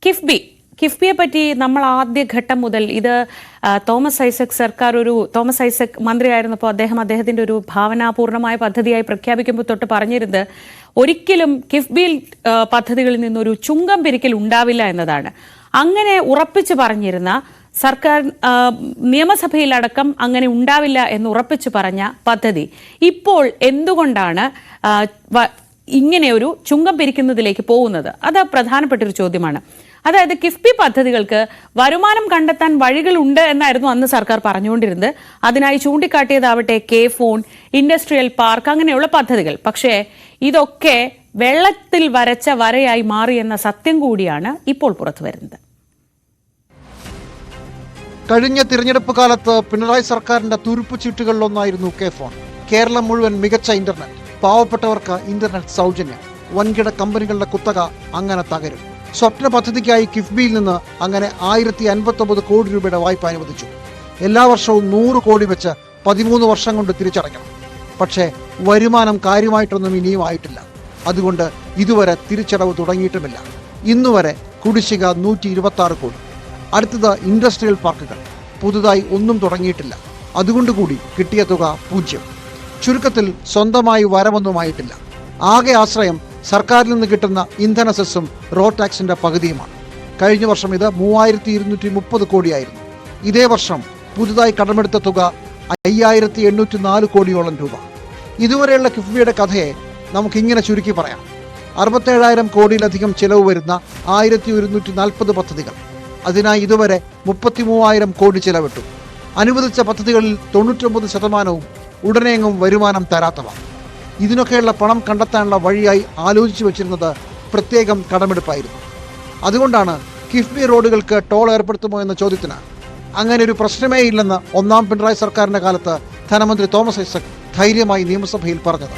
കിഫ്ബിയെ പറ്റി നമ്മൾ ആദ്യഘട്ടം മുതൽ ഇത് തോമസ് ഐസക് മന്ത്രിയായിരുന്നപ്പോൾ അദ്ദേഹത്തിന്റെ ഒരു ഭാവനാപൂർണമായ പദ്ധതിയായി പ്രഖ്യാപിക്കുമ്പോൾ തൊട്ട് പറഞ്ഞിരുന്നത് ഒരിക്കലും കിഫ്ബിയിൽ പദ്ധതികളിൽ നിന്നൊരു ചുങ്കം പിരിക്കൽ ഉണ്ടാവില്ല എന്നതാണ്. അങ്ങനെ ഉറപ്പിച്ചു പറഞ്ഞിരുന്ന സർക്കാർ നിയമസഭയിലടക്കം അങ്ങനെ ഉണ്ടാവില്ല എന്ന് ഉറപ്പിച്ചു പറഞ്ഞ പദ്ധതി ഇപ്പോൾ എന്തുകൊണ്ടാണ് ഇങ്ങനെ ഒരു ചുങ്കം പിരിക്കുന്നതിലേക്ക് പോകുന്നത്? അത് പ്രധാനപ്പെട്ടൊരു ചോദ്യമാണ്. അതായത് കിഫ്ബി പദ്ധതികൾക്ക് വരുമാനം കണ്ടെത്താൻ വഴികളുണ്ട് എന്നായിരുന്നു അന്ന് സർക്കാർ പറഞ്ഞുകൊണ്ടിരുന്നത്. അതിനായി ചൂണ്ടിക്കാട്ടിയതാവട്ടെ കെ-ഫോൺ, ഇൻഡസ്ട്രിയൽ പാർക്ക്, അങ്ങനെയുള്ള പദ്ധതികൾ. പക്ഷേ ഇതൊക്കെ വെള്ളത്തിൽ വരച്ച വരയായി മാറിയെന്ന സത്യം കൂടിയാണ് ഇപ്പോൾ പുറത്തു വരുന്നത്. കഴിഞ്ഞ തിരഞ്ഞെടുപ്പ് കാലത്ത് പിണറായി സർക്കാരിന്റെ തുരുപ്പ് ചീട്ടുകളിലൊന്നായിരുന്നു കെ-ഫോൺ. കേരളം മുഴുവൻ മികച്ച ഇന്റർനെറ്റ്, പാവപ്പെട്ടവർക്ക് ഇന്റർനെറ്റ് സൗജന്യം, വൻകിട കമ്പനികളുടെ കുത്തക അങ്ങനെ തകരും. സ്വപ്ന പദ്ധതിക്കായി കിഫ്ബിയിൽ നിന്ന് അങ്ങനെ 1059 കോടി രൂപയുടെ വായ്പ അനുവദിച്ചു. എല്ലാ വർഷവും 100 കോടി വെച്ച് 13 വർഷം കൊണ്ട് തിരിച്ചടയ്ക്കണം. പക്ഷേ വരുമാനം കാര്യമായിട്ടൊന്നും ഇനിയും ആയിട്ടില്ല. അതുകൊണ്ട് ഇതുവരെ തിരിച്ചടവ് തുടങ്ങിയിട്ടുമില്ല. ഇന്നുവരെ കുടിശ്ശിക 126 കോടി. അടുത്തത് ഇൻഡസ്ട്രിയൽ പാർക്കുകൾ. പുതുതായി ഒന്നും തുടങ്ങിയിട്ടില്ല. അതുകൊണ്ടുകൂടി കിട്ടിയ തുക 0. ചുരുക്കത്തിൽ സ്വന്തമായി വരവൊന്നുമായിട്ടില്ല. ആകെ ആശ്രയം സർക്കാരിൽ നിന്ന് കിട്ടുന്ന ഇന്ധന സെസ്സും റോഡ് ടാക്സിന്റെ പകുതിയുമാണ്. കഴിഞ്ഞ വർഷം ഇത് 3230 കോടിയായിരുന്നു. ഇതേ വർഷം പുതുതായി കടമെടുത്ത തുക 5804 കോടിയോളം രൂപ. ഇതുവരെയുള്ള കിഫ്ബിയുടെ കഥയെ നമുക്കിങ്ങനെ ചുരുക്കി പറയാം. 67,000 കോടിയിലധികം ചിലവ് വരുന്ന 1140 പദ്ധതികൾ. അതിനായി ഇതുവരെ 33,000 കോടി ചിലവിട്ടു. അനുവദിച്ച പദ്ധതികളിൽ 99% ഉടനെയെങ്ങും വരുമാനം തരാത്തവ. ഇതിനൊക്കെയുള്ള പണം കണ്ടെത്താനുള്ള വഴിയായി ആലോചിച്ചു വെച്ചിരുന്നത് പ്രത്യേകം കടമെടുപ്പായിരുന്നു. അതുകൊണ്ടാണ് കിഫ്ബി റോഡുകൾക്ക് ടോൾ ഏർപ്പെടുത്തുമോ എന്ന ചോദ്യത്തിന് അങ്ങനെ ഒരു പ്രശ്നമേ ഇല്ലെന്ന് ഒന്നാം പിണറായി സർക്കാരിന്റെ കാലത്ത് ധനമന്ത്രി തോമസ് ഐസക് ധൈര്യമായി നിയമസഭയിൽ പറഞ്ഞത്.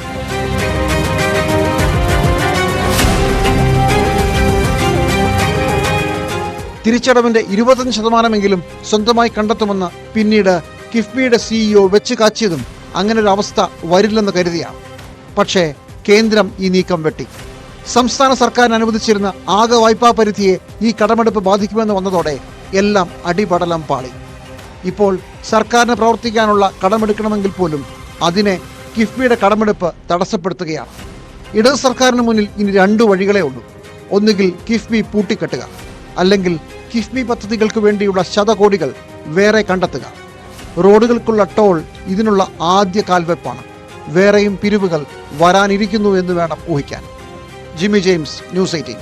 തിരിച്ചടവിന്റെ 25% സ്വന്തമായി കണ്ടെത്തുമെന്ന് പിന്നീട് കിഫ്ബിയുടെ CEO വെച്ച് കാച്ചിയതും അങ്ങനെ ഒരു അവസ്ഥ വരില്ലെന്ന് കരുതിയാണ്. പക്ഷേ കേന്ദ്രം ഈ നീക്കം വെട്ടി. സംസ്ഥാന സർക്കാരിന് അനുവദിച്ചിരുന്ന ആകെ വായ്പാ പരിധിയെ ഈ കടമെടുപ്പ് ബാധിക്കുമെന്ന് വന്നതോടെ എല്ലാം അടിപടലം പാളി. ഇപ്പോൾ സർക്കാരിന് പ്രവർത്തിക്കാനുള്ള കടമെടുക്കണമെങ്കിൽ പോലും അതിനെ കിഫ്ബിയുടെ കടമെടുപ്പ് തടസ്സപ്പെടുത്തുകയാണ്. ഇടത് സർക്കാരിന് മുന്നിൽ ഇനി 2 വഴികളേ ഉള്ളൂ. ഒന്നുകിൽ കിഫ്ബി പൂട്ടിക്കെട്ടുക, അല്ലെങ്കിൽ കിഫ്ബി പദ്ധതികൾക്ക് വേണ്ടിയുള്ള ശതകോടികൾ വേറെ കണ്ടെത്തുക. റോഡുകൾക്കുള്ള ടോൾ ഇതിനുള്ള ആദ്യ കാൽവെപ്പാണ്. വേറെയും പിരിവുകൾ വരാനിരിക്കുന്നു എന്ന് വേണം ഊഹിക്കാൻ. Jimmy James, news 18.